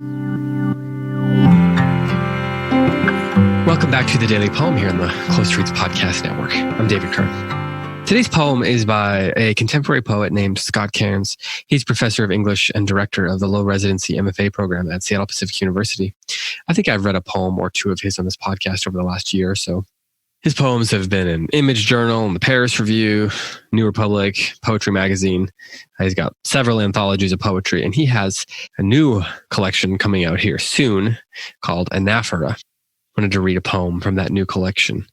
Welcome back to the Daily Poem here on the Close Reads Podcast Network. I'm David Kern. Today's poem is by a contemporary poet named Scott Cairns. He's professor of English and director of the low residency MFA program at Seattle Pacific University. I think I've read a poem or two of his on this podcast over the last year or so. His poems have been in Image Journal, in the Paris Review, New Republic, Poetry Magazine. He's got several anthologies of poetry, and he has a new collection coming out here soon called Anaphora. I wanted to read a poem from that new collection.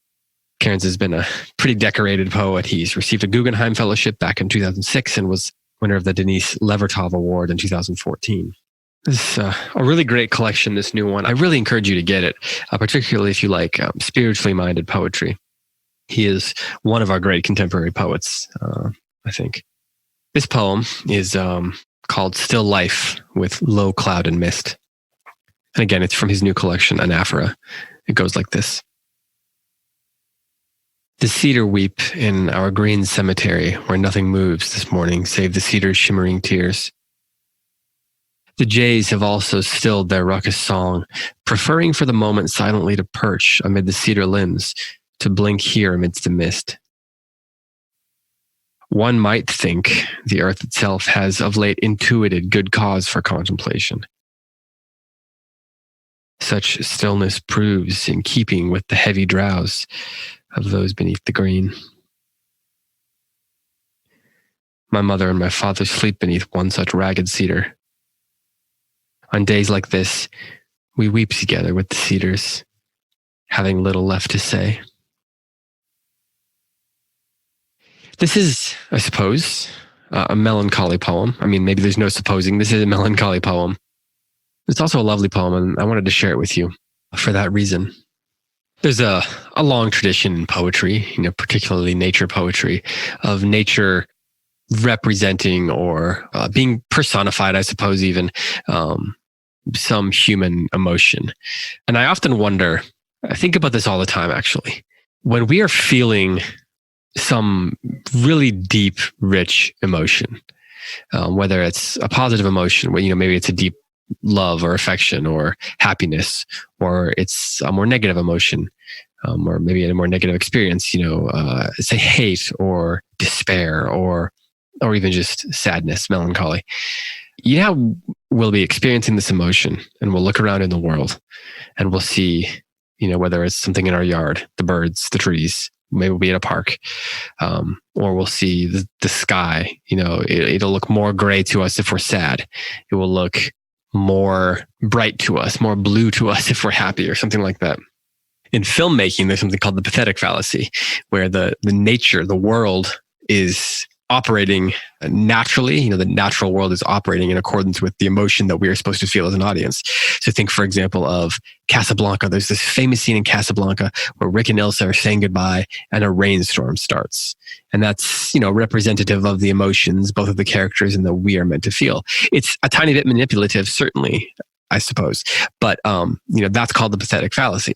Cairns has been a pretty decorated poet. He's received a Guggenheim Fellowship back in 2006 and was winner of the Denis Levertov Award in 2014. This is a really great collection, this new one. I really encourage you to get it, particularly if you like spiritually minded poetry. He is one of our great contemporary poets, I think. This poem is called Still Life with Low Cloud and Mist. And again, it's from his new collection, Anaphora. It goes like this. The cedar weep in our green cemetery where nothing moves this morning save the cedar's shimmering tears. The jays have also stilled their ruckus song, preferring for the moment silently to perch amid the cedar limbs, to blink here amidst the mist. One might think the earth itself has of late intuited good cause for contemplation. Such stillness proves in keeping with the heavy drowse of those beneath the green. My mother and my father sleep beneath one such ragged cedar. On days like this, we weep together with the cedars, having little left to say. This is, I suppose, a melancholy poem. I mean, maybe there's no supposing. This is a melancholy poem. It's also a lovely poem, and I wanted to share it with you for that reason. There's a long tradition in poetry, particularly nature poetry, of nature representing or being personified, I suppose, even some human emotion. And I often wonder, I think about this all the time, actually. When we are feeling some really deep, rich emotion, whether it's a positive emotion, maybe it's a deep love or affection or happiness, or it's a more negative emotion, or maybe a more negative experience, say hate or despair or even just sadness, melancholy. We'll be experiencing this emotion and we'll look around in the world and we'll see, whether it's something in our yard, the birds, the trees, maybe we'll be at a park, or we'll see the sky. It'll look more gray to us if we're sad. It will look more bright to us, more blue to us if we're happy, or something like that. In filmmaking, there's something called the pathetic fallacy, where the nature, the world is operating naturally. The natural world is operating in accordance with the emotion that we are supposed to feel as an audience. So think, for example, of Casablanca. There's this famous scene in Casablanca where Rick and Ilsa are saying goodbye and a rainstorm starts. And that's, representative of the emotions, both of the characters and that we are meant to feel. It's a tiny bit manipulative, certainly, I suppose. But, that's called the pathetic fallacy.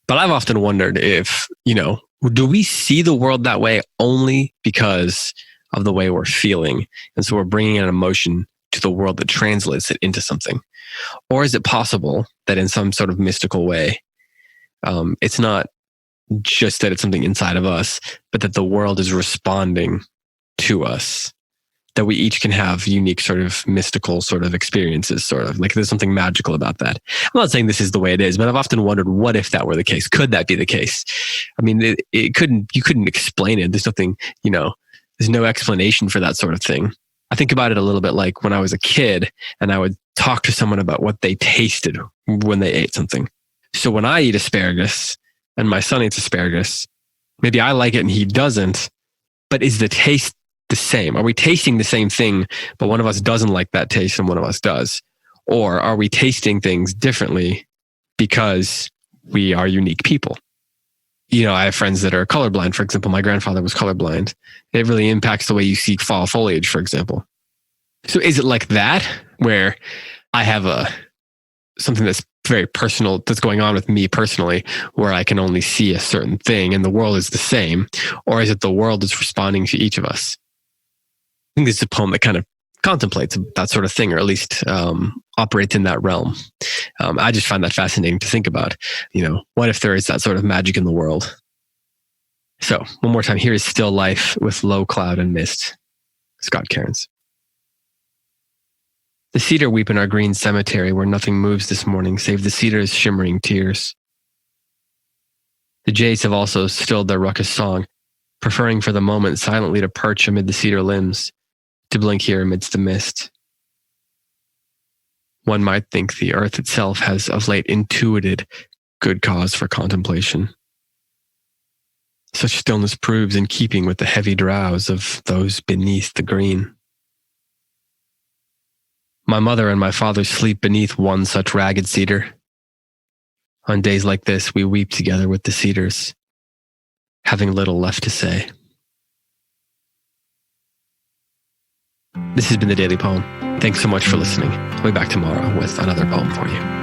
But I've often wondered if, do we see the world that way only because of the way we're feeling? And so we're bringing an emotion to the world that translates it into something. Or is it possible that in some sort of mystical way, it's not just that it's something inside of us, but that the world is responding to us, that we each can have unique sort of mystical sort of experiences, sort of like there's something magical about that. I'm not saying this is the way it is, but I've often wondered, what if that were the case? Could that be the case? I mean, you couldn't explain it. There's nothing, there's no explanation for that sort of thing. I think about it a little bit like when I was a kid and I would talk to someone about what they tasted when they ate something. So when I eat asparagus and my son eats asparagus, maybe I like it and he doesn't, but is the taste the same? Are we tasting the same thing, but one of us doesn't like that taste and one of us does? Or are we tasting things differently because we are unique people? I have friends that are colorblind. For example, my grandfather was colorblind. It really impacts the way you see fall foliage, for example. So is it like that, where I have something that's very personal, that's going on with me personally, where I can only see a certain thing and the world is the same? Or is it the world is responding to each of us? I think this is a poem that kind of contemplates that sort of thing, or at least operates in that realm. I just find that fascinating to think about. What if there is that sort of magic in the world? So one more time, here is Still Life with Low Cloud and Mist. Scott Cairns. The cedar weep in our green cemetery where nothing moves this morning save the cedar's shimmering tears. The jays have also stilled their ruckus song, preferring for the moment silently to perch amid the cedar limbs, to blink here amidst the mist. One might think the earth itself has of late intuited good cause for contemplation. Such stillness proves in keeping with the heavy drowse of those beneath the green. My mother and my father sleep beneath one such ragged cedar. On days like this, we weep together with the cedars, having little left to say. This has been the Daily Poem. Thanks so much for listening. I'll be back tomorrow with another poem for you.